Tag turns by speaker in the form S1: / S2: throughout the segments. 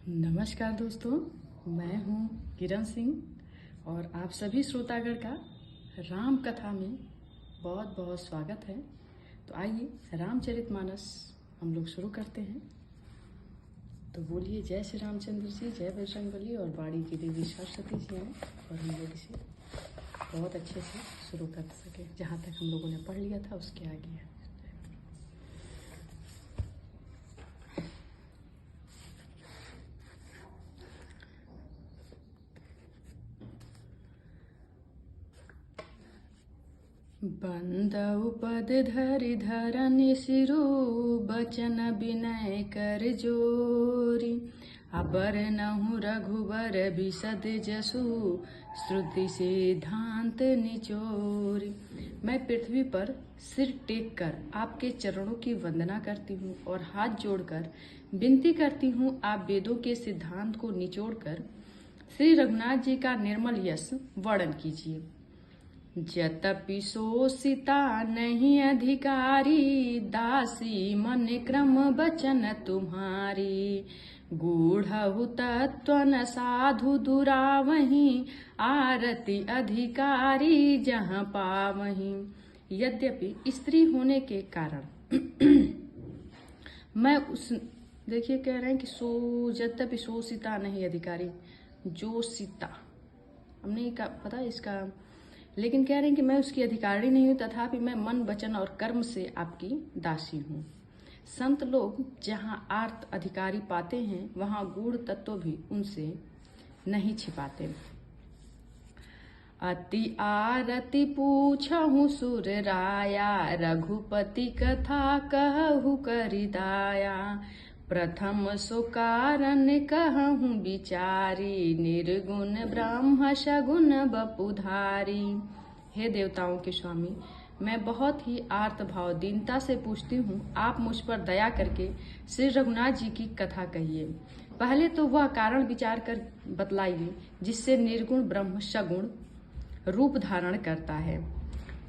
S1: नमस्कार दोस्तों, मैं हूँ किरण सिंह और आप सभी श्रोतागण का राम कथा में बहुत बहुत स्वागत है। तो आइए रामचरितमानस हम लोग शुरू करते हैं। तो बोलिए जय श्री रामचंद्र जी, जय बजरंगबली और बाड़ी की देवी सरस्वती जी हैं और हम लोग इसे बहुत अच्छे से शुरू कर सके। जहाँ तक हम लोगों ने पढ़ लिया था उसके आगे है। बंदउ पद धरि धरनि सिरु, बचन विनय कर जोरी। अबर नहु रघुबर बिसद जसु, श्रुति सिद्धांत निचोरी। मैं पृथ्वी पर सिर टेक कर आपके चरणों की वंदना करती हूँ और हाथ जोड़कर विनती करती हूँ, आप वेदों के सिद्धांत को निचोड़कर श्री रघुनाथ जी का निर्मल यश वर्णन कीजिए। जतपि शोषिता नहीं अधिकारी, दासी मन क्रम बचन तुम्हारी। गूढ़हु तत्व न साधु दुरावहीं, आरती अधिकारी जहाँ पावहीं। यद्यपि स्त्री होने के कारण मैं उस देखिए कह रहे हैं कि जतपि शोषिता नहीं अधिकारी, जो सीता हमने पता इसका, लेकिन कह रहे हैं कि मैं उसकी अधिकारी नहीं हूँ, तथापि मैं मन वचन और कर्म से आपकी दासी हूँ। संत लोग जहाँ आर्त अधिकारी पाते हैं, वहाँ गूढ़ तत्व भी उनसे नहीं छिपाते। अति आरती पूछहु सुर राया, रघुपति कथा कहु करिदाया। प्रथम सो कारण कहूँ विचारी, निर्गुण ब्रह्म सगुण बपुधारी। हे देवताओं के स्वामी, मैं बहुत ही आर्त भाव दीनता से पूछती हूँ, आप मुझ पर दया करके श्री रघुनाथ जी की कथा कहिए। पहले तो वह कारण विचार कर बतलाइए जिससे निर्गुण ब्रह्म सगुण रूप धारण करता है।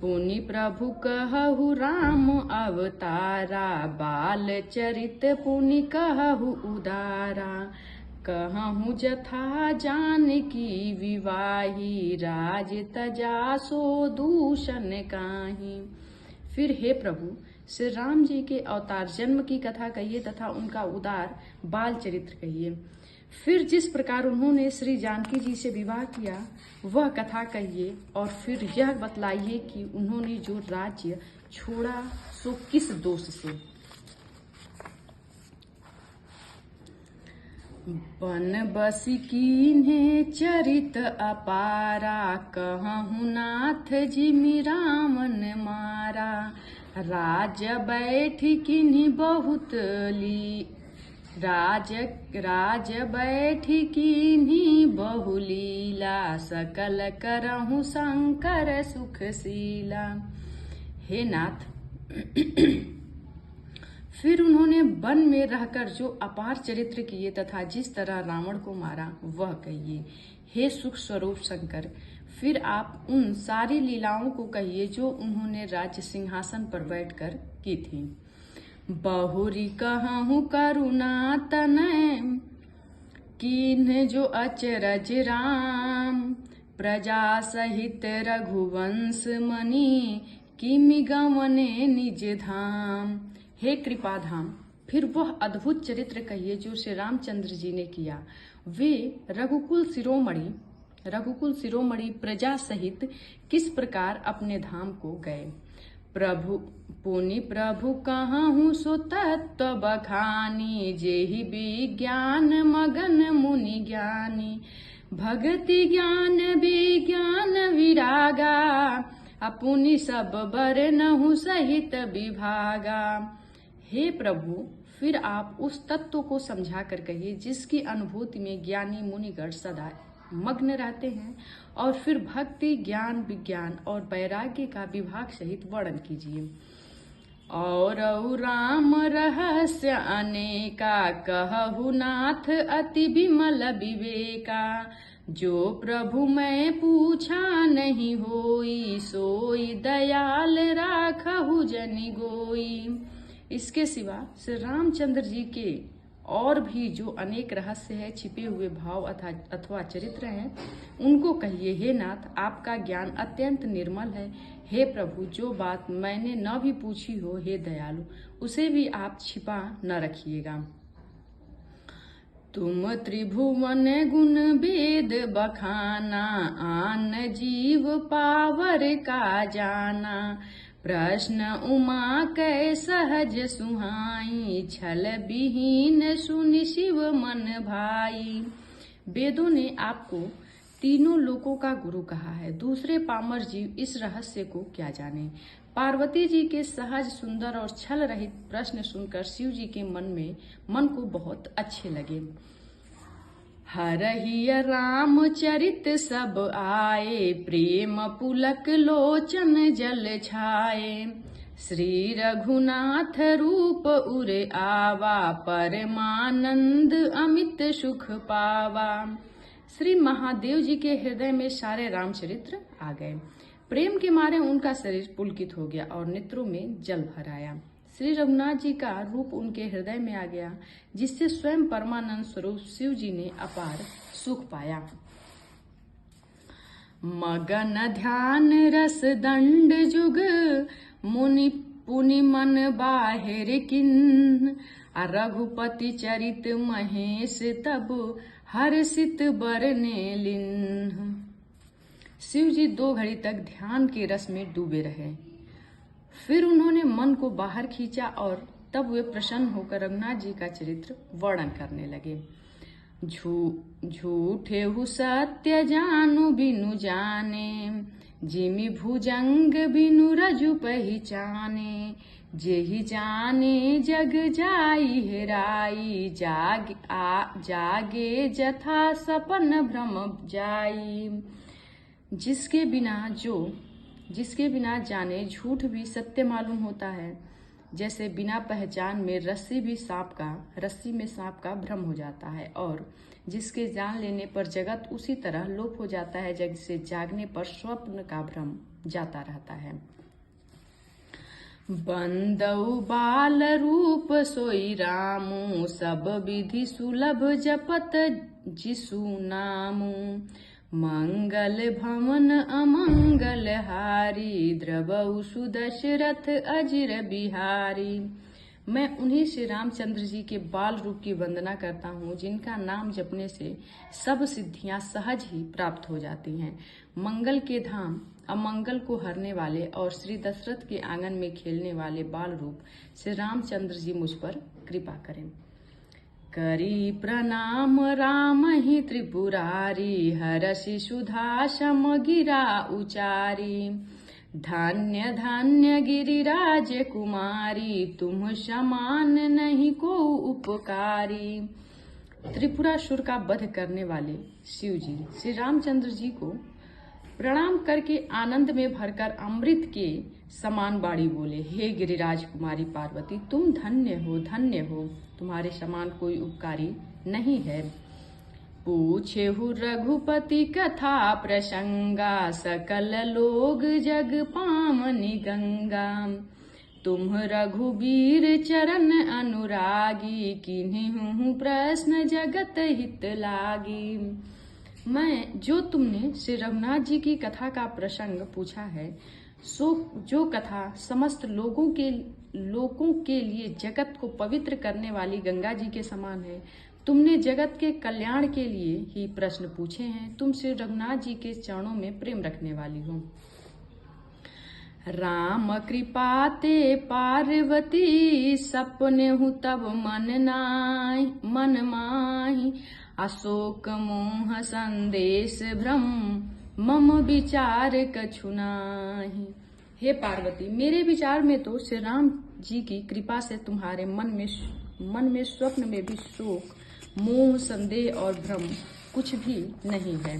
S1: पुनि प्रभु कहु राम अवतारा, बाल चरित पुनि कहु उदारा। कहूँ जथा जानकी विवाही, राज तजा सो दूषण काहीं। फिर हे प्रभु श्री राम जी के अवतार जन्म की कथा कहिए तथा उनका उदार बाल चरित्र कहिए। फिर जिस प्रकार उन्होंने श्री जानकी जी से विवाह किया वह कथा कहिए, और फिर यह बतलाइए कि उन्होंने जो राज्य छोड़ा सो किस दोष से। बन बसी कीन्हे चरित अपारा, कहूँ नाथ जिमि रामन मारा। राज बैठ किन्हीं बहुत ली, राज बैठ कीन्ही बहुलीला। सकल करहु शंकर सुखशीला। हे नाथ, फिर उन्होंने वन में रहकर जो अपार चरित्र किए तथा जिस तरह रावण को मारा वह कहिए। हे सुख स्वरूप शंकर, फिर आप उन सारी लीलाओं को कहिए जो उन्होंने राज्य सिंहासन पर बैठकर की थी। बहुरी कहूँ करुणा तनय, कीन्ह जो अचरज राम। प्रजा सहित रघुवंश मणि, किमि गमने निज धाम। हे कृपाधाम, फिर वह अद्भुत चरित्र कहिए जो श्री रामचंद्र जी ने किया। वे रघुकुल शिरोमणि प्रजा सहित किस प्रकार अपने धाम को गए। पुनि प्रभु कहूँ सो तत्व बखानी, जेहि विज्ञान मगन मुनि ज्ञानी। भगति ज्ञान विज्ञान विरागा, अपुनि सब बरनहु सहित विभागा। हे प्रभु, फिर आप उस तत्व को समझा कर कहिए जिसकी अनुभूति में ज्ञानी मुनिगण सदा मग्न रहते हैं, और फिर भक्ति ज्ञान विज्ञान और वैराग्य का विभाग सहित वर्णन कीजिए। और राम रहस्य अनेका, कहु नाथ अति विमल विवेका। जो प्रभु मैं पूछा नहीं होई, सोई दयाल राखहु जनि गोई। इसके सिवा श्री रामचंद्र जी के और भी जो अनेक रहस्य है, छिपे हुए भाव अथवा चरित्र हैं, उनको कहिए। हे नाथ, आपका ज्ञान अत्यंत निर्मल है। हे प्रभु, जो बात मैंने न भी पूछी हो, हे दयालु, उसे भी आप छिपा न रखिएगा। तुम त्रिभुवन गुण वेद बखाना, आन जीव पावर का जाना। प्रश्न उमा कै सहज सुहाई, छल विहीन सुनि शिव मन भाई। वेदों ने आपको तीनों लोकों का गुरु कहा है, दूसरे पामर जीव इस रहस्य को क्या जाने। पार्वती जी के सहज, सुंदर और छल रहित प्रश्न सुनकर शिव जी के मन को बहुत अच्छे लगे। हरहि रामचरित सब आए, प्रेम पुलक लोचन जल छाए। श्री रघुनाथ रूप उर आवा, परमानंद अमित सुख पावा। श्री महादेव जी के हृदय में सारे रामचरित्र आ गए। प्रेम के मारे उनका शरीर पुलकित हो गया और नेत्रों में जल भर आया। श्री रघुनाथ जी का रूप उनके हृदय में आ गया, जिससे स्वयं परमानंद स्वरूप शिव जी ने अपार सुख पाया। मगन ध्यान रस दंड जुग, मुनि पुनि मन बाहिर किन्ह। रघुपति चरित महेश तब, हर्षित बरने लिन्ह। शिव जी 2 घड़ी तक ध्यान के रस में डूबे रहे। फिर उन्होंने मन को बाहर खींचा और तब वे प्रसन्न होकर रघुनाथ जी का चरित्र वर्णन करने लगे। झूठे हु सत्य जानु बिनु जाने, जिमि भुजंग बिनु रजु पहचाने। जेहि जाने जग जाई हेराई, जागे जथा सपन भ्रम जाई। जिसके बिना जाने झूठ भी सत्य मालूम होता है, जैसे बिना पहचान में रस्सी में सांप का भ्रम हो जाता है, और जिसके जान लेने पर जगत उसी तरह लोप हो जाता है, जैसे जागने पर स्वप्न का भ्रम जाता रहता है। बंदउ बाल रूप सोई रामू, सब विधि सुलभ जपत जिसु नामू। मंगल भवन अमंगल हारी, द्रवउ सुदशरथ अजिर बिहारी। मैं उन्हीं श्री रामचंद्र जी के बाल रूप की वंदना करता हूँ, जिनका नाम जपने से सब सिद्धियां सहज ही प्राप्त हो जाती हैं। मंगल के धाम, अमंगल को हरने वाले और श्री दशरथ के आंगन में खेलने वाले बाल रूप श्री रामचंद्र जी मुझ पर कृपा करें। करी प्रणाम राम ही त्रिपुरारी, हरषि सुधा सम गिरा उचारी। धन्य धन्य गिरिराज कुमारी, तुम समान नहीं को उपकारी। त्रिपुरासुर का वध करने वाले शिव जी श्री रामचंद्र जी को प्रणाम करके आनंद में भरकर अमृत के समान बाणी बोले। हे गिरिराज कुमारी पार्वती, तुम धन्य हो, तुम्हारे समान कोई उपकारी नहीं है। पूछे हु रघुपति कथा प्रसंगा, सकल लोग जग पावनी गंगा। तुम रघुबीर चरण अनुरागी, किन्हीं प्रश्न जगत हित लागी। मैं जो तुमने श्री रघुनाथ जी की कथा का प्रसंग पूछा है, सो जो कथा समस्त लोगों के लिए जगत को पवित्र करने वाली गंगा जी के समान है। तुमने जगत के कल्याण के लिए ही प्रश्न पूछे हैं। तुम श्री रघुनाथ जी के चरणों में प्रेम रखने वाली हो। राम कृपा ते पार्वती, सपने हूँ तब मन माही। अशोक मोह संदेश भ्रम, मम विचार कछु नाही। हे पार्वती, मेरे विचार में तो श्री राम जी की कृपा से तुम्हारे मन में स्वप्न में भी शोक, मोह, संदेह और भ्रम कुछ भी नहीं है।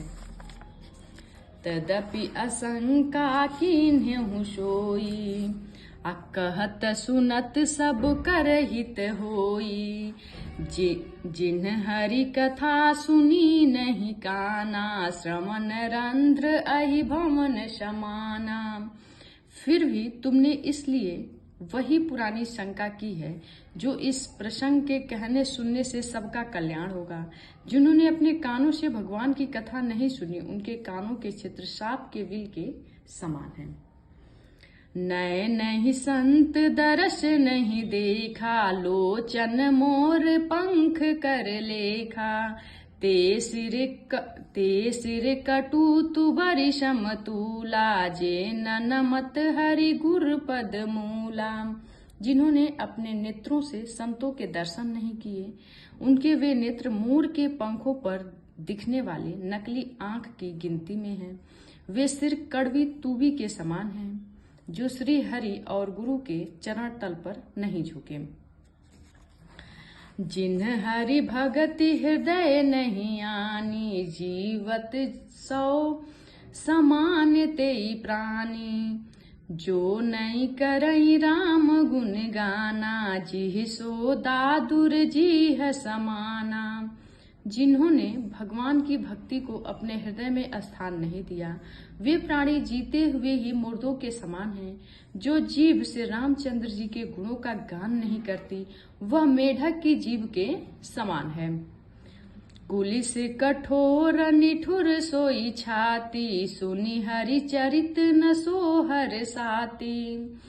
S1: तदपि आशंका कीन्हु सोई, कहत सुनत सब कर हित होई। जिन हरि कथा सुनी नहीं काना, श्रवण रंध्र अहि भवन समाना। फिर भी तुमने इसलिए वही पुरानी शंका की है जो इस प्रसंग के कहने सुनने से सबका कल्याण होगा। जिन्होंने अपने कानों से भगवान की कथा नहीं सुनी, उनके कानों के चित्र सांप के बिल के समान हैं। नए नहीं संत दरस नहीं देखा, लोचन मोर पंख कर लेखा। ते सिर कटु तु बरिशम तूला, जे नमत हरि गुर पद मूला। जिन्होंने अपने नेत्रों से संतों के दर्शन नहीं किए, उनके वे नेत्र मोर के पंखों पर दिखने वाले नकली आंख की गिनती में हैं। वे सिर कड़वी तूबी के समान हैं, जो श्री हरि और गुरु के चरण तल पर नहीं झुके। जिन हरि भगति हृदय नहीं आनी, जीवत सौ समान तेई प्राणी। जो नहीं करई राम गुण गाना, जिह सो दादुर जीह समाना। जिन्होंने भगवान की भक्ति को अपने हृदय में स्थान नहीं दिया, वे प्राणी जीते हुए ही मुर्दों के समान हैं। जो जीभ से रामचंद्र जी के गुणों का गान नहीं करती, वह मेढक की जीभ के समान है। कुली से कठोर निठुर सोई छाती, सुनि हरि चरित न सोहर साती।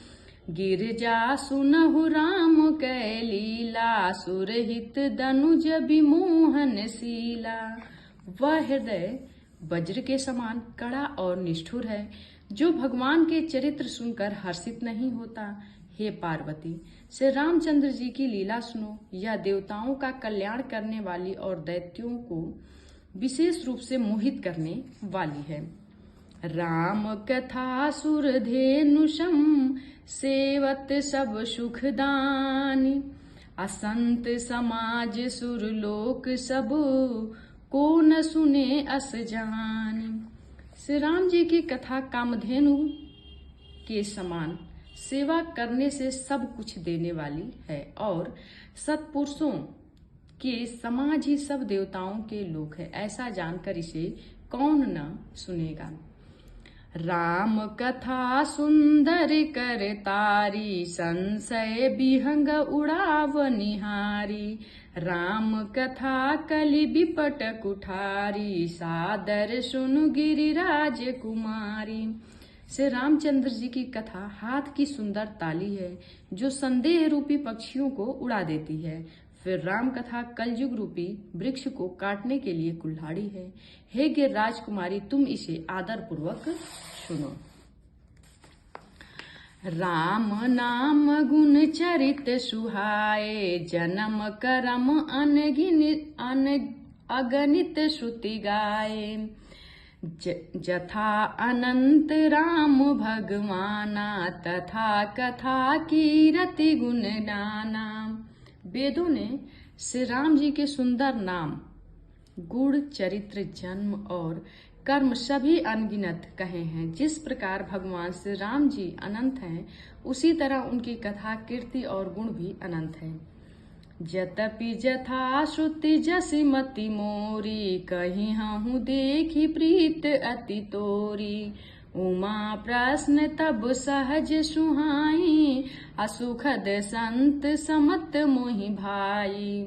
S1: गिरजा सुनहु राम कै लीला, सुरहित दनुज विमोहन शीला। वह हृदय वज्र के समान कड़ा और निष्ठुर है, जो भगवान के चरित्र सुनकर हर्षित नहीं होता। हे पार्वती, श्री रामचंद्र जी की लीला सुनो। यह देवताओं का कल्याण करने वाली और दैत्यों को विशेष रूप से मोहित करने वाली है। राम कथा सुरधेनुषम, सेवत सब सुखदानी। असंत समाज सुरलोक सब, को न सुने अस जानी। श्री राम जी की कथा कामधेनु के समान सेवा करने से सब कुछ देने वाली है, और सत्पुरुषों के समाज ही सब देवताओं के लोक है। ऐसा जानकर इसे कौन न सुनेगा। राम कथा सुंदर कर तारी, संशय विहंग उड़ाव निहारी। राम कथा कलि बिपट कुठारी, सादर सुनु गिरिराज कुमारी। श्री रामचंद्र जी की कथा हाथ की सुंदर ताली है, जो संदेह रूपी पक्षियों को उड़ा देती है। फिर राम कथा कलयुग रूपी वृक्ष को काटने के लिए कुल्हाड़ी है। हे गिर राजकुमारी, तुम इसे आदर पूर्वक सुनो। राम नाम गुण चरित सुहाए, जन्म करम अगणित श्रुति गाए। जथा अनंत राम भगवाना, तथा कथा कीरति गुण नाना। वेदों ने श्री राम जी के सुंदर नाम, गुण, चरित्र, जन्म और कर्म सभी अनगिनत कहे हैं। जिस प्रकार भगवान श्री राम जी अनंत हैं, उसी तरह उनकी कथा, कीर्ति और गुण भी अनंत है। जतपि जथा श्रुति जसि मति मोरी, कहीं हूँ देखी प्रीत अति तोरी। उमा प्रश्न तब सहज सुहाई, असुखद संत समत मोहि भाई।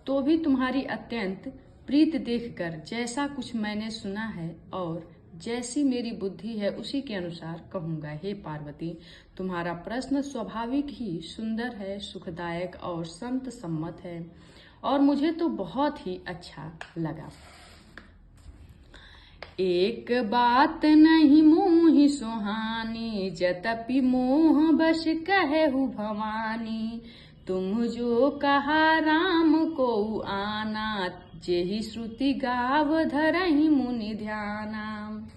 S1: तो भी तुम्हारी अत्यंत प्रीत देखकर जैसा कुछ मैंने सुना है और जैसी मेरी बुद्धि है, उसी के अनुसार कहूँगा। हे पार्वती, तुम्हारा प्रश्न स्वाभाविक ही सुंदर है, सुखदायक और संत सम्मत है, और मुझे तो बहुत ही अच्छा लगा। एक बात नहीं मोहि सुहानी, जतपि मोह बश कहु भवानी। तुम जो कहा राम को आना, जेहि श्रुति गाव धरहि मुनि ध्याना।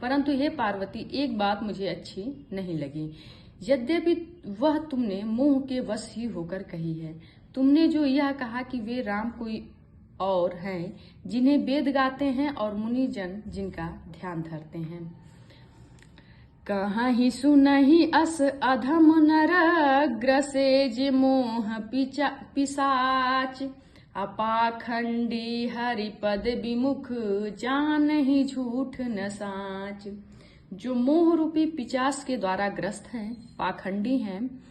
S1: परंतु हे पार्वती, एक बात मुझे अच्छी नहीं लगी, यद्यपि वह तुमने मोह के वश ही होकर कही है। तुमने जो यह कहा कि वे राम कोई और हैं, जिन्हें वेद गाते हैं और मुनि जन जिनका ध्यान धरते हैं। कहीं सुनहि अस अधम नर, ग्रसेज मोह पिशाच। अपाखंडी हरिपद विमुख, जानहि झूठ न साच। जो मोह रूपी पिचास के द्वारा ग्रस्त हैं, पाखंडी हैं,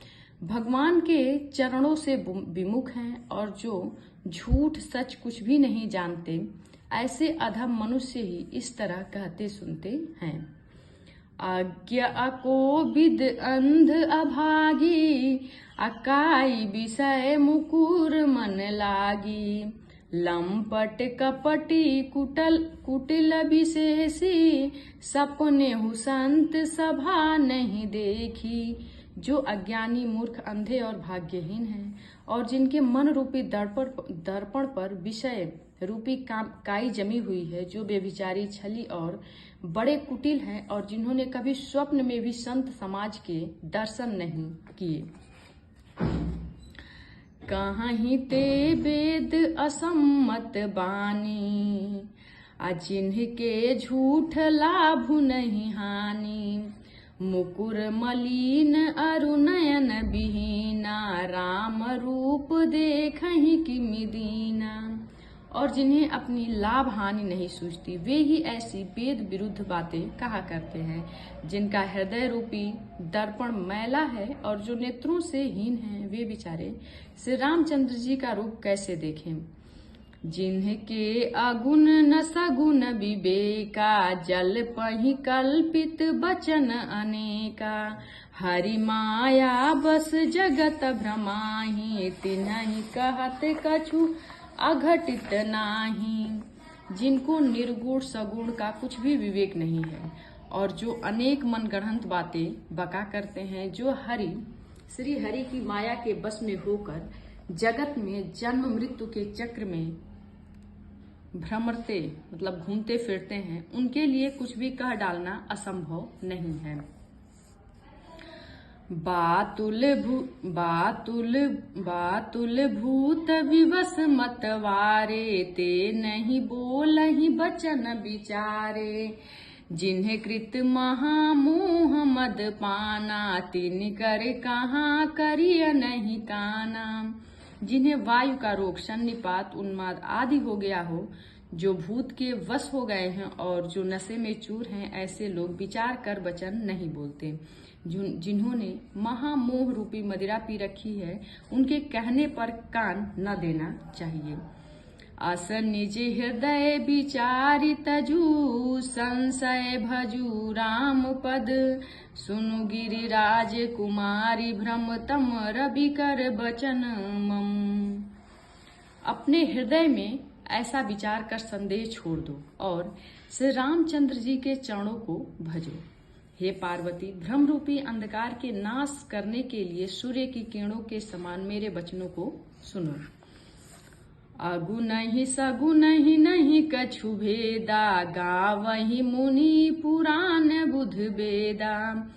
S1: भगवान के चरणों से विमुख हैं और जो झूठ सच कुछ भी नहीं जानते, ऐसे अधम मनुष्य ही इस तरह कहते सुनते हैं। अज्ञा कोविद अंध अभागी, अकाई विषय मुकुर मन लागी। लंपट कपटी कुटिल विशेषी, सपने हु संत सभा नहीं देखी। जो अज्ञानी, मूर्ख, अंधे और भाग्यहीन हैं और जिनके मन रूपी दर्पण पर विषय रूपी काई जमी हुई है, जो बेविचारी, छली और बड़े कुटिल हैं और जिन्होंने कभी स्वप्न में भी संत समाज के दर्शन नहीं किए। कहीं ते वेद असम्मत बानी, जिन्हके झूठ लाभ नहीं हानि। मुकुर मलिन अरु नयन बिहीना, राम रूप देखहि किमि दीना। और जिन्हें अपनी लाभ हानि नहीं सूझती, वे ही ऐसी वेद विरुद्ध बातें कहा करते हैं। जिनका हृदय रूपी दर्पण मैला है और जो नेत्रों से हीन हैं, वे बेचारे श्री रामचंद्र जी का रूप कैसे देखें। जिनके अगुण न सगुण विवेका, जल पहि कल्पित बचन अनेका। हरि माया बस जगत भ्रमाहि, तिन्हि कहत कछु अघटित नाही। जिनको निर्गुण सगुण का कुछ भी विवेक नहीं है और जो अनेक मनगढ़ंत बातें बका करते हैं, जो श्री हरि की माया के बस में होकर जगत में जन्म मृत्यु के चक्र में भ्रमरते मतलब घूमते फिरते हैं, उनके लिए कुछ भी कह डालना असंभव नहीं है। बातुल भूत विवश मतवारे, ते नहीं बोलहि बचन विचारे। जिन्हें कृत महामोह मद पाना, तिन कर कहाँ करिय नहीं काना। जिन्हें वायु का रोग, सन्निपात, उन्माद आदि हो गया हो, जो भूत के वश हो गए हैं और जो नशे में चूर हैं, ऐसे लोग विचार कर वचन नहीं बोलते। जिन्होंने महामोह रूपी मदिरा पी रखी है, उनके कहने पर कान न देना चाहिए। अस निज हृदय विचारि तजु, संशय भजु राम पद। सुनु गिरिराज कुमारी, भ्रम तम रवि कर बचन मम। अपने हृदय में ऐसा विचार कर संदेह छोड़ दो और श्री रामचंद्र जी के चरणों को भजो। हे पार्वती, भ्रम रूपी अंधकार के नाश करने के लिए सूर्य की किरणों के समान मेरे वचनों को सुनो। अगुन ही सगुन ही नहीं कछु भेदा, गावहि मुनि पुराण बुध वेदा।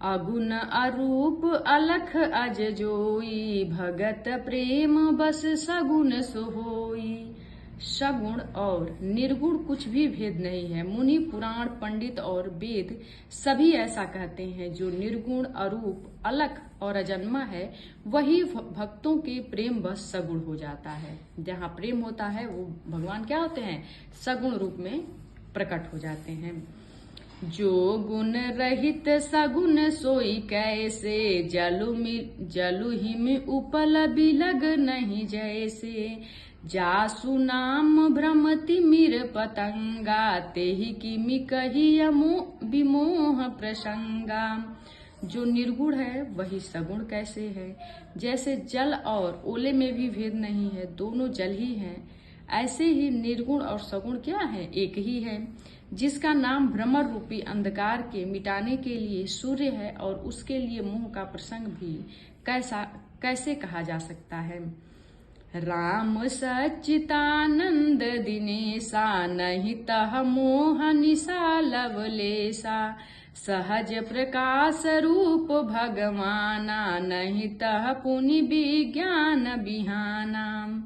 S1: अगुन अरूप अलख अज जोई, भगत प्रेम बस सगुन सोहोई। सगुण और निर्गुण कुछ भी भेद नहीं है। मुनि, पुराण, पंडित और वेद सभी ऐसा कहते हैं। जो निर्गुण, अरूप, अलख और अजन्मा है, वही भक्तों के प्रेम बस सगुण हो जाता है। जहाँ प्रेम होता है वो भगवान क्या होते हैं? सगुण रूप में प्रकट हो जाते हैं। जो गुण रहित सगुण सोई कैसे, जलु हिम उपल बिलग नहीं जैसे। जासु नाम भ्रम तिमिर पतंगा, तेहि किमि कहिय विमोह प्रसंगा। जो निर्गुण है वही सगुण कैसे है? जैसे जल और ओले में भी भेद नहीं है, दोनों जल ही हैं, ऐसे ही निर्गुण और सगुण क्या है? एक ही है। जिसका नाम भ्रमर रूपी अंधकार के मिटाने के लिए सूर्य है और उसके लिए मोह का प्रसंग भी कैसे कहा जा सकता है? राम सच्चिदानंद दिनेशा, नहीं तह मोह निशा लवलेशा। सहज प्रकाश रूप भगवाना, नहीं तह पुनि विज्ञान बिहाना।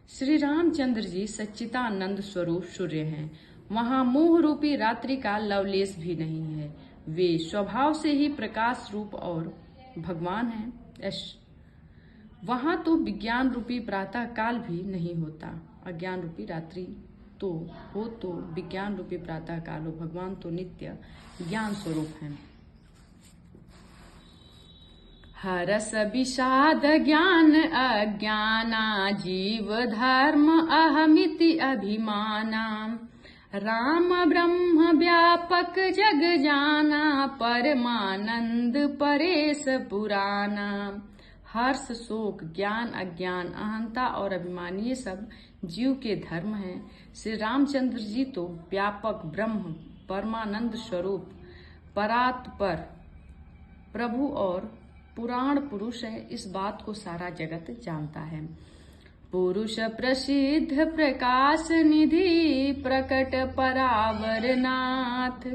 S1: श्री रामचंद्र जी सच्चिदानंद स्वरूप सूर्य हैं। वहाँ मोह रूपी रात्रि का लवलेश भी नहीं है। वे स्वभाव से ही प्रकाश रूप और भगवान हैं। वहाँ तो विज्ञान रूपी प्रातः काल भी नहीं होता। अज्ञान रूपी रात्रि तो हो तो विज्ञान रूपी प्रातः कालो, भगवान तो नित्य ज्ञान स्वरूप हैं। हरस विषाद ज्ञान अज्ञाना, जीव धर्म अहमिति अभिमाना, राम ब्रह्म व्यापक जग जाना, परमानंद परेश पुराना। हर्ष, शोक, ज्ञान, अज्ञान, अहंता और अभिमान ये सब जीव के धर्म हैं। श्री रामचंद्र जी तो व्यापक ब्रह्म, परमानंद स्वरूप, परात्पर प्रभु और पुराण पुरुष है। इस बात को सारा जगत जानता है। पुरुष प्रसिद्ध प्रकाश निधि, प्रकट परावर नाथ,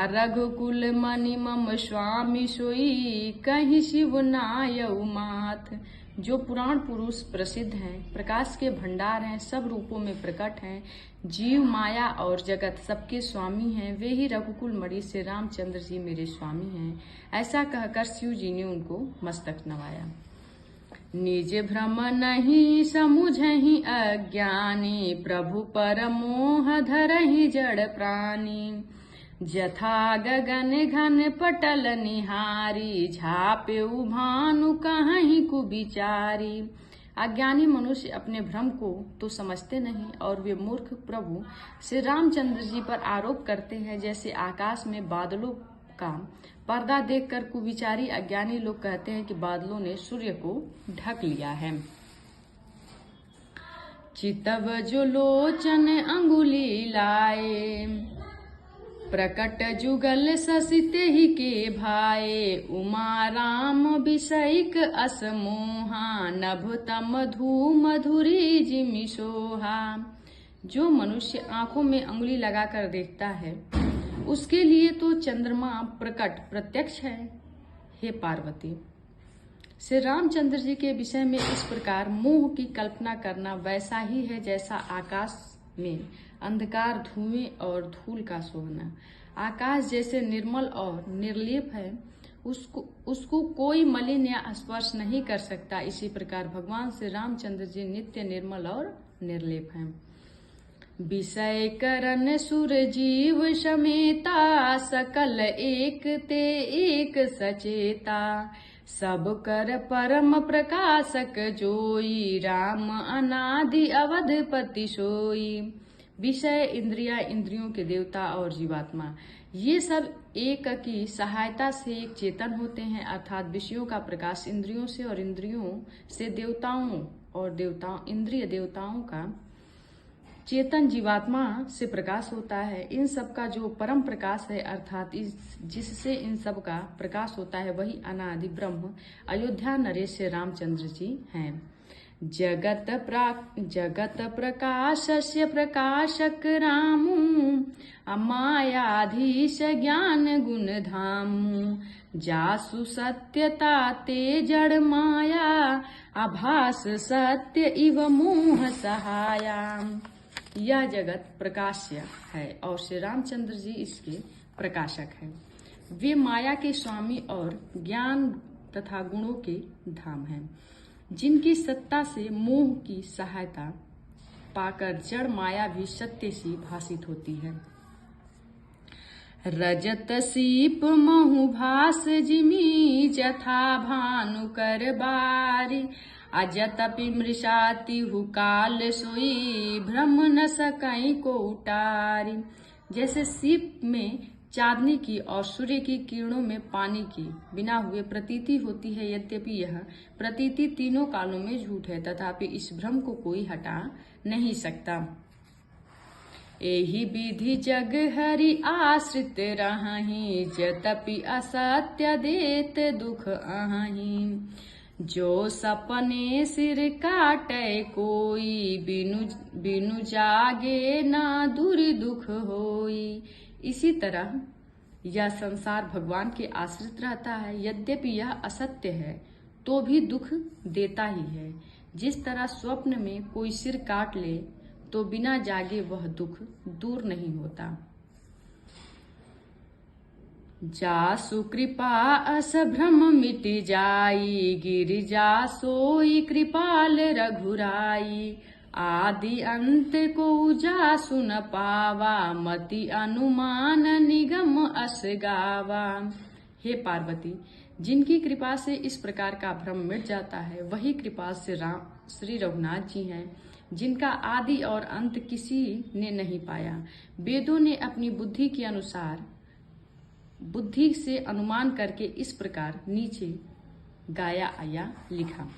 S1: रघुकुल मणि मम स्वामी सोई, कहीं शिव नायउ माथ। जो पुराण पुरुष प्रसिद्ध हैं, प्रकाश के भंडार हैं, सब रूपों में प्रकट हैं, जीव माया और जगत सबके स्वामी हैं, वे ही रघुकुल मणि से रामचंद्र जी मेरे स्वामी हैं। ऐसा कहकर शिव जी ने उनको मस्तक नवाया। निज भ्रम नहीं समुझहि अज्ञानी, प्रभु पर मोह धरहि जड़ प्राणी। जथा गगन घन पटल निहारी, झापेउ भानु कहीं कुविचारी। अज्ञानी मनुष्य अपने भ्रम को तो समझते नहीं और वे मूर्ख प्रभु श्री रामचंद्र जी पर आरोप करते हैं। जैसे आकाश में बादलों का पर्दा देखकर कुविचारी अज्ञानी लोग कहते हैं कि बादलों ने सूर्य को ढक लिया है। चितव जो लोचन अंगुली लाए, प्रकट जुगल ससिते ही के भाए। उमा राम विषयिक असमोहा, नभ तम धू मधुरी जिमि सोहा। जो मनुष्य आंखों में अंगुली लगाकर देखता है, उसके लिए तो चंद्रमा प्रकट प्रत्यक्ष है। हे पार्वती, श्री रामचंद्र जी के विषय में इस प्रकार मोह की कल्पना करना वैसा ही है जैसा आकाश में अंधकार, धुएं और धूल का सोहना। आकाश जैसे निर्मल और निर्लेप है, उसको कोई मलिन या स्पर्श नहीं कर सकता। इसी प्रकार भगवान श्री रामचंद्र जी नित्य निर्मल और निर्लेप हैं। विषय करन सुर जीव समेता, सकल एक ते एक सचेता। सब कर परम प्रकाशक जोई, राम अनादि अवधपति सोई। विषय, इंद्रिया, इंद्रियों के देवता और जीवात्मा, ये सब एक की सहायता से एक चेतन होते हैं। अर्थात विषयों का प्रकाश इंद्रियों से और इंद्रियों से देवताओं और इंद्रिय देवताओं का चेतन जीवात्मा से प्रकाश होता है। इन सब का जो परम प्रकाश है, अर्थात जिससे इन सब का प्रकाश होता है, वही अनादि ब्रह्म अयोध्या नरेश रामचंद्र जी हैं। जगत प्रकाशस्य प्रकाशक रामू, अमायाधीश ज्ञान गुण धामू। जासु सत्यता ते जड़ माया, आभास सत्य इव मोह सहाया। यह जगत प्रकाश्य है और श्री रामचंद्र जी इसके प्रकाशक हैं। वे माया के स्वामी और ज्ञान तथा गुणों के धाम हैं, जिनकी सत्ता से मोह की सहायता पाकर जड़ माया भी सत्य सी भासित होती है। रजत सीप महु भास जिमी, जथा भानु कर बारी। अजतपि मृषाति हुकाल सोई, भ्रम न सकई को उतारी। जैसे सीप में चांदनी की और सूर्य की किरणों में पानी की बिना हुए प्रतीति होती है, यद्यपि यह प्रतीति तीनों कालों में झूठ है, तथापि इस भ्रम को कोई हटा नहीं सकता। एहि विधि जग हरि आश्रित रहहि, जतपि असत्य देत दुख अहहि। जो सपने सिर काटे कोई, बिनु जागे ना दूर दुख होई। इसी तरह यह संसार भगवान के आश्रित रहता है, यद्यपि यह असत्य है तो भी दुख देता ही है। जिस तरह स्वप्न में कोई सिर काट ले तो बिना जागे वह दुख दूर नहीं होता। जासु कृपा अस भ्रम मिट जाई, गिरिजा सोई कृपाल रघुराई। आदि अंत को जा सुन पावा, मति अनुमान निगम अस गावा। हे पार्वती, जिनकी कृपा से इस प्रकार का भ्रम मिट जाता है, वही कृपा से श्री रघुनाथ जी हैं, जिनका आदि और अंत किसी ने नहीं पाया। वेदों ने अपनी बुद्धि के अनुसार बुद्धि से अनुमान करके इस प्रकार नीचे गाया आया लिखा।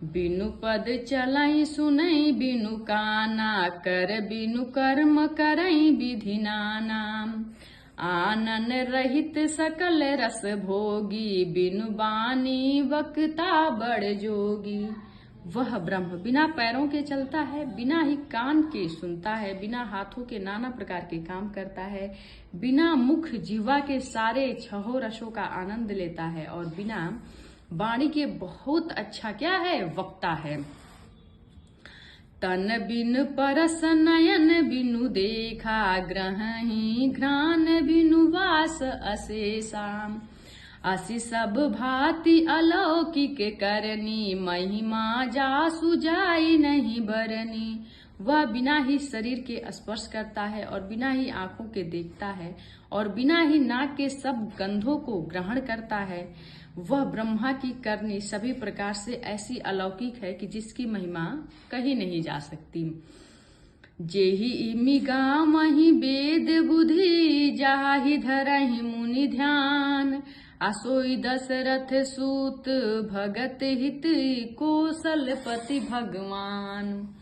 S1: बिनु पद चलाई सुनई बिनु काना, कर बिनु कर्म करई विधि नाना। आनन रहित सकल रस भोगी, बिनु बानी वक्ता बड़ जोगी। वह ब्रह्म बिना पैरों के चलता है, बिना ही कान के सुनता है, बिना हाथों के नाना प्रकार के काम करता है, बिना मुख जिह्वा के सारे छहों रसों का आनंद लेता है, और बिना वाणी के बहुत अच्छा क्या है, वक्ता है। तन बिन परस नयन बिनु देखा, ग्रहहि घ्राण बिनु वास अशेषा। असि सब भांति अलौकिक करनी, महिमा जासु जाई नहीं बरनी। वह बिना ही शरीर के स्पर्श करता है, और बिना ही आंखों के देखता है, और बिना ही नाक के सब गंधों को ग्रहण करता है। वह ब्रह्मा की करनी सभी प्रकार से ऐसी अलौकिक है कि जिसकी महिमा कही नहीं जा सकती। जेहि इमि गावहि वेद बुद्धि, जाहि धरहि मुनि ध्यान। असोई दशरथ सूत भगत हित, कौशलपति भगवान।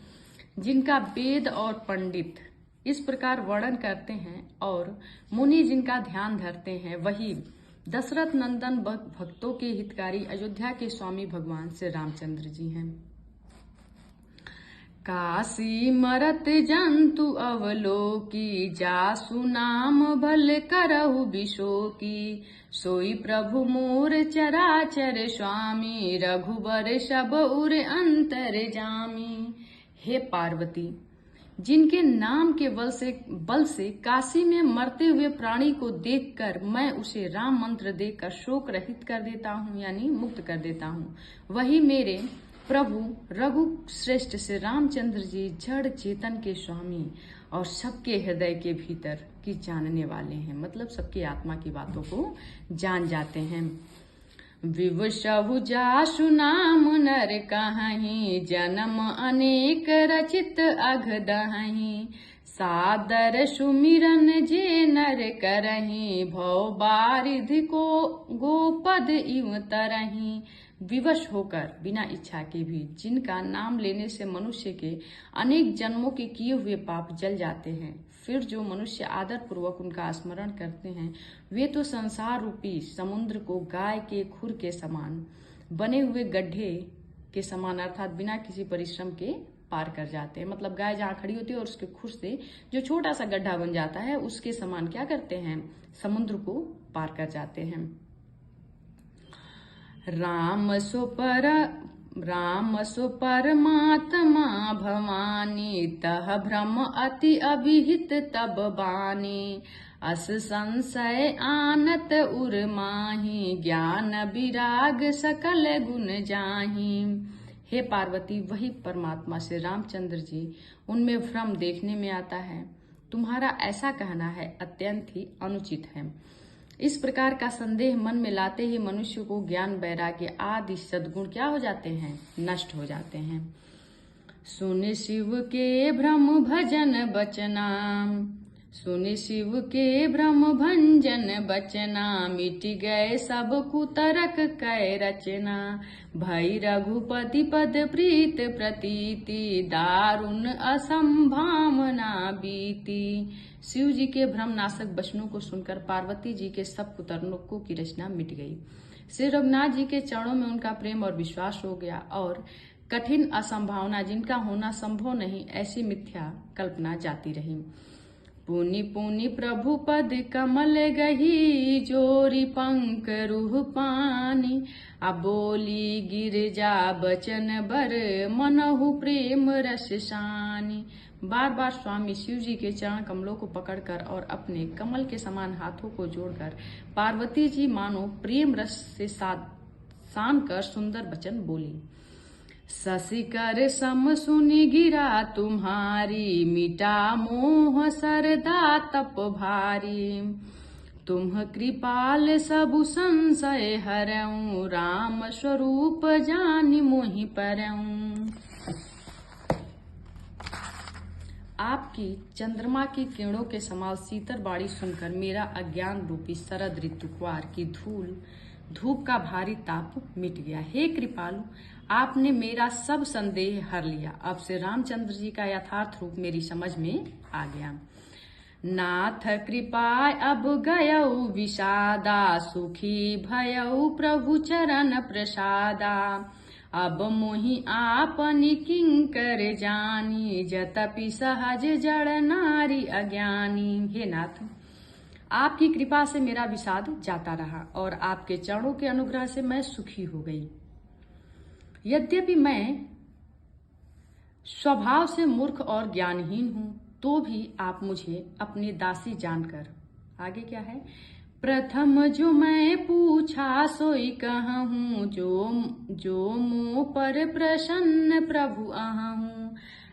S1: जिनका वेद और पंडित इस प्रकार वर्णन करते हैं, और मुनि जिनका ध्यान धरते हैं, वही दशरथ नंदन भक्तों के हितकारी अयोध्या के स्वामी भगवान श्री रामचंद्र जी हैं। काशी मरत जंतु अवलोकी, जासु नाम भल करहु बिशोकी। सोई प्रभु मोर चराचर स्वामी, रघुबर सब उर अंतर जामी। हे पार्वती, जिनके नाम के बल से काशी में मरते हुए प्राणी को देखकर मैं उसे राम मंत्र देकर शोक रहित कर देता हूँ, यानी मुक्त कर देता हूँ, वही मेरे प्रभु रघु श्रेष्ठ से रामचंद्र जी जड़ चेतन के स्वामी और सबके हृदय के भीतर की जानने वाले हैं। मतलब सबकी आत्मा की बातों को जान जाते हैं। विवशहु जासु नाम नर कहहीं, जन्म अनेक रचित अघदहीं। सादर सुमिरन जे नर करहीं, भव बारिधि को गोपद इव तरहीं। विवश होकर बिना इच्छा के भी जिनका नाम लेने से मनुष्य के अनेक जन्मों के किए हुए पाप जल जाते हैं, फिर जो मनुष्य आदर पूर्वक उनका स्मरण करते हैं, वे तो संसार रूपी समुद्र को गाय के खुर के समान बने हुए गड्ढे के समान, अर्थात बिना किसी परिश्रम के पार कर जाते हैं। मतलब गाय जहाँ खड़ी होती है और उसके खुर से जो छोटा सा गड्ढा बन जाता है, उसके समान क्या करते हैं, समुद्र को पार कर जाते हैं। राम सो परमात्मा भवानी, तह भ्रम अति अभिहित तब बानी। अस संशय आनत उर माही, ज्ञान विराग सकल गुण जाही। हे पार्वती, वही परमात्मा से रामचंद्र जी, उनमें भ्रम देखने में आता है। तुम्हारा ऐसा कहना है अत्यंत ही अनुचित है। इस प्रकार का संदेह मन में लाते ही मनुष्य को ज्ञान वैराग्य आदि सद्गुण क्या हो जाते हैं, नष्ट हो जाते हैं। सुन शिव के भ्रम भजन बचना, सुन शिव के भ्रम भंजन बचना। मिट गए सब कुतरक कै रचना, भई रघुपति पद प्रीत प्रतीति। दारुण असंभावना बीती। शिव जी के भ्रम नाशक वचनों को सुनकर पार्वती जी के सब कुतर्कों की रचना मिट गई। श्री रघुनाथ जी के चरणों में उनका प्रेम और विश्वास हो गया, और कठिन असंभावना जिनका होना संभव नहीं, ऐसी मिथ्या कल्पना जाती रही। पुनि पुनि प्रभु पद कमल गही, जोरी पंक रूह पानी। अबोली गिरजा बचन बर, मनहु प्रेम रस सानी। बार बार स्वामी शिव जी के चरण कमलों को पकड़कर और अपने कमल के समान हाथों को जोड़कर पार्वती जी मानो प्रेम रस से सान कर सुंदर वचन बोली। शशिकर सम सुनि गिरा तुम्हारी, मिटा मोह सरदा तप भारी। तुम कृपाल सबु संशय हरऊं, राम स्वरूप जानि मोहि परऊं। आपकी चंद्रमा की किरणों के समान शीतल वाणी सुनकर मेरा अज्ञान रूपी शरद ऋतु कुआर की धूप का भारी ताप मिट गया। हे कृपालु, आपने मेरा सब संदेह हर लिया। अब से रामचंद्र जी का यथार्थ रूप मेरी समझ में आ गया। नाथ कृपाय अब गयऊ विषादा, सुखी भयऊ प्रभु चरण प्रसादा। अब मोहि आपनि किंकर जानी, जतपि सहज जड़ नारी अज्ञानी। हे नाथ, आपकी कृपा से मेरा विषाद जाता रहा और आपके चरणों के अनुग्रह से मैं सुखी हो गई। यद्यपि मैं स्वभाव से मूर्ख और ज्ञानहीन हूं, तो भी आप मुझे अपनी दासी जानकर, आगे क्या है, प्रथम जो मैं पूछा सोई कहूं, जो मुँह पर प्रसन्न प्रभु अहूं।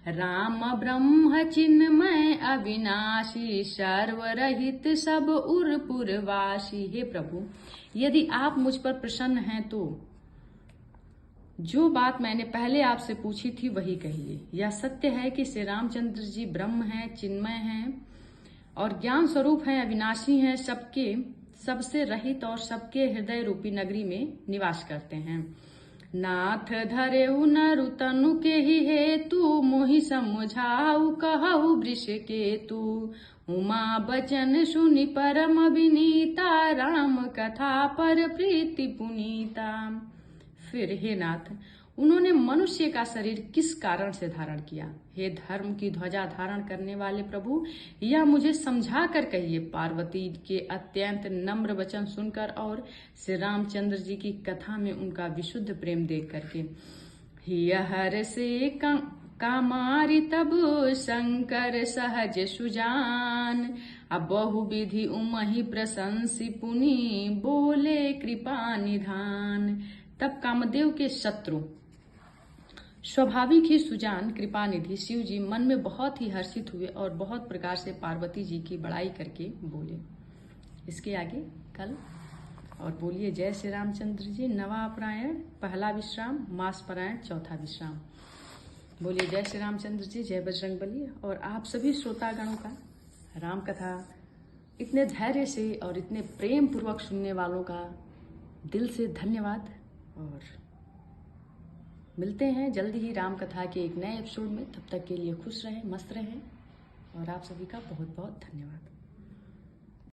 S1: राम ब्रह्म चिन्मय अविनाशी, सर्वरहित सब उरपुरवासी। हे प्रभु, यदि आप मुझ पर प्रसन्न हैं तो जो बात मैंने पहले आपसे पूछी थी वही कहिए। यह सत्य है कि श्री रामचंद्र जी ब्रह्म हैं, चिन्मय हैं और ज्ञान स्वरूप हैं, अविनाशी हैं, सबसे रहित और सबके हृदय रूपी नगरी में निवास करते हैं। नाथ धरेउ नरु तनु के ही हेतु, मोहि समझाऊ कहऊ वृष केतु। उमा बचन सुनि परम विनीता, राम कथा पर प्रीति पुनीता। फिर हे नाथ, उन्होंने मनुष्य का शरीर किस कारण से धारण किया? हे धर्म की ध्वजा धारण करने वाले प्रभु, यह मुझे समझा कर कहिए। पार्वती के अत्यंत नम्र वचन सुनकर और श्री रामचंद्र जी की कथा में उनका विशुद्ध प्रेम देख करके, हर से कामारी तब शंकर सहज सुजान। अब बहु विधि उमहि प्रशंसी पुनि, बोले कृपा निधान। तब कामदेव के शत्रु स्वाभाविक ही सुजान कृपानिधि शिव जी मन में बहुत ही हर्षित हुए और बहुत प्रकार से पार्वती जी की बड़ाई करके बोले। इसके आगे कल और बोलिए जय श्री रामचंद्र जी। नवापरायण पहला विश्राम, मास परायण चौथा विश्राम। बोलिए जय श्री रामचंद्र जी, जय बजरंगबली। और आप सभी श्रोतागणों का राम कथा इतने धैर्य से और इतने प्रेम पूर्वक सुनने वालों का दिल से धन्यवाद। और मिलते हैं जल्दी ही राम कथा के एक नए एपिसोड में। तब तक के लिए खुश रहें, मस्त रहें और आप सभी का बहुत बहुत धन्यवाद।